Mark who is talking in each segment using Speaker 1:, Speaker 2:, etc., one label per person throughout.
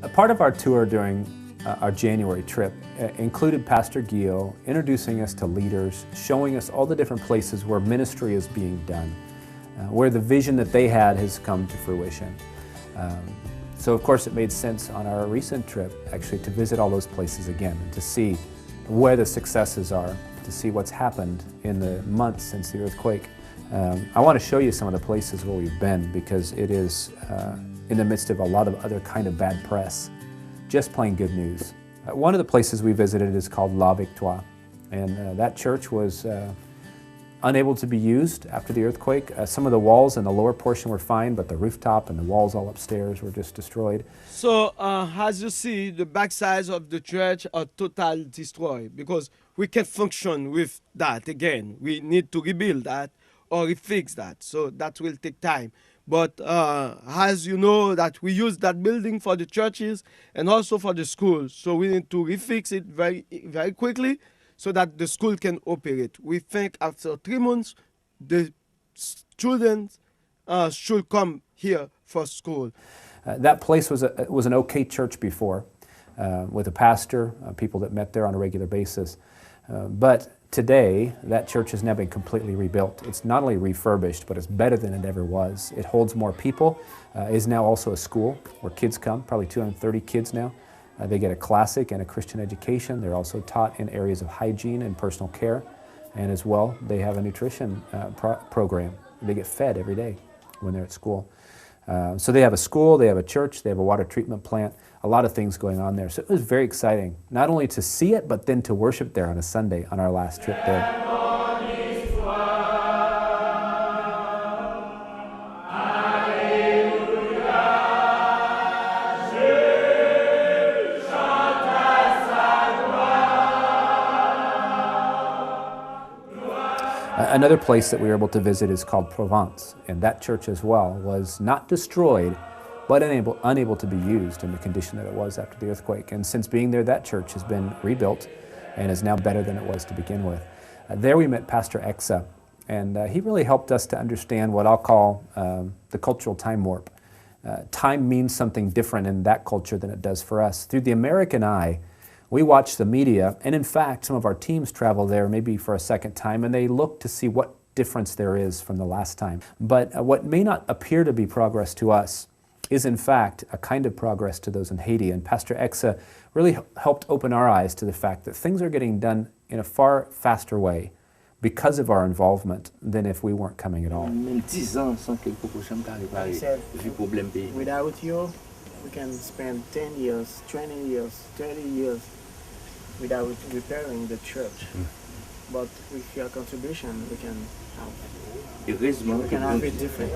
Speaker 1: A part of our tour during our January trip included Pastor Guillot introducing us to leaders, showing us all the different places where ministry is being done, where the vision that they had has come to fruition. So of course it made sense on our recent trip actually to visit all those places again and to see where the successes are, to see what's happened in the months since the earthquake. I want to show you some of the places where we've been because it is in the midst of a lot of other kind of bad press, just plain good news. One of the places we visited is called La Victoire, and that church was unable to be used after the earthquake. Some of the walls in the lower portion were fine, but the rooftop and the walls all upstairs were just destroyed.
Speaker 2: So, as you see, the backsides of the church are totally destroyed because we can't function with that again. We need to rebuild that or refix that. So that will take time. But as you know, that we use that building for the churches and also for the schools. So we need to refix it very, very quickly so that the school can operate. We think after 3 months, the students should come here for school.
Speaker 1: That place was an okay church before, with a pastor, people that met there on a regular basis. But today, that church has now been completely rebuilt. It's not only refurbished, but it's better than it ever was. It holds more people, is now also a school where kids come, probably 230 kids now. They get a classic and a Christian education. They're also taught in areas of hygiene and personal care. And as well, they have a nutrition program. They get fed every day when they're at school. So they have a school, they have a church, they have a water treatment plant, a lot of things going on there. So it was very exciting, not only to see it, but then to worship there on a Sunday on our last trip there. Another place that we were able to visit is called Provence, and that church as well was not destroyed, but unable to be used in the condition that it was after the earthquake. And since being there, that church has been rebuilt and is now better than it was to begin with. There we met Pastor Exa, and he really helped us to understand what I'll call the cultural time warp. Time means something different in that culture than it does for us. Through the American eye, we watch the media, and in fact, some of our teams travel there maybe for a second time, and they look to see what difference there is from the last time. But what may not appear to be progress to us is in fact a kind of progress to those in Haiti. And Pastor Exa really helped open our eyes to the fact that things are getting done in a far faster way because of our involvement than if we weren't coming at all.
Speaker 3: Without you, we can spend 10 years, 20 years, 30 years without repairing the church. But with your contribution, we can have it different.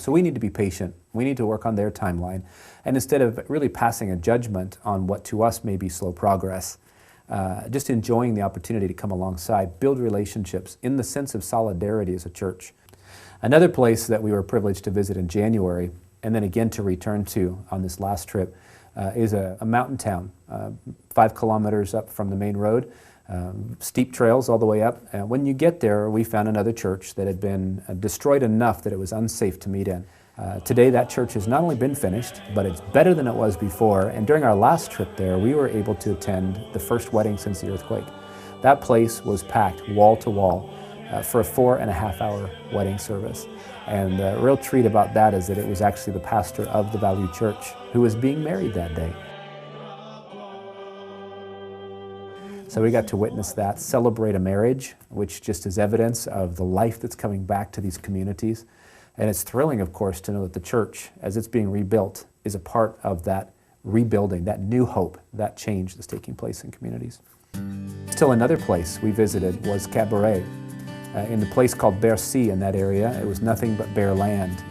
Speaker 1: So we need to be patient. We need to work on their timeline. And instead of really passing a judgment on what to us may be slow progress, just enjoying the opportunity to come alongside, build relationships in the sense of solidarity as a church. Another place that we were privileged to visit in January, and then again to return to on this last trip, is a mountain town, 5 kilometers up from the main road, steep trails all the way up. When you get there, we found another church that had been destroyed enough that it was unsafe to meet in. Today that church has not only been finished, but it's better than it was before, and during our last trip there, we were able to attend the first wedding since the earthquake. That place was packed wall to wall for a 4.5-hour wedding service. And the real treat about that is that it was actually the pastor of the Value Church who was being married that day. So we got to witness that, celebrate a marriage, which just is evidence of the life that's coming back to these communities. And it's thrilling, of course, to know that the church, as it's being rebuilt, is a part of that rebuilding, that new hope, that change that's taking place in communities. Still another place we visited was Cabaret. In the place called Bercy in that area, it was nothing but bare land.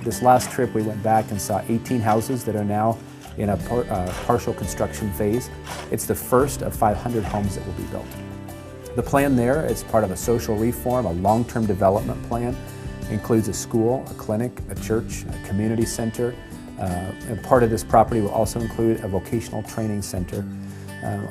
Speaker 1: This last trip we went back and saw 18 houses that are now in a partial construction phase. It's the first of 500 homes that will be built. The plan there is part of a social reform, a long-term development plan. It includes a school, a clinic, a church, a community center. And part of this property will also include a vocational training center.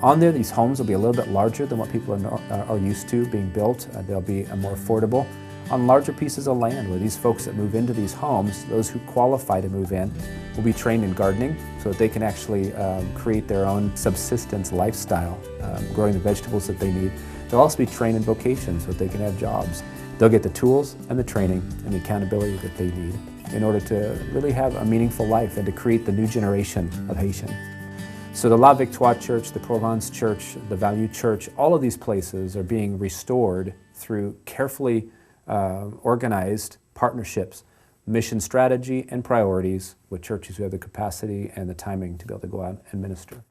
Speaker 1: On there, these homes will be a little bit larger than what people are used to being built. They'll be more affordable. on larger pieces of land where these folks that move into these homes, those who qualify to move in, will be trained in gardening so that they can actually create their own subsistence lifestyle, growing the vegetables that they need. They'll also be trained in vocations so that they can have jobs. They'll get the tools and the training and the accountability that they need in order to really have a meaningful life and to create the new generation of Haitian. So the La Victoire Church, the Provence Church, the Value Church, all of these places are being restored through carefully organized partnerships, mission strategy and priorities with churches who have the capacity and the timing to be able to go out and minister.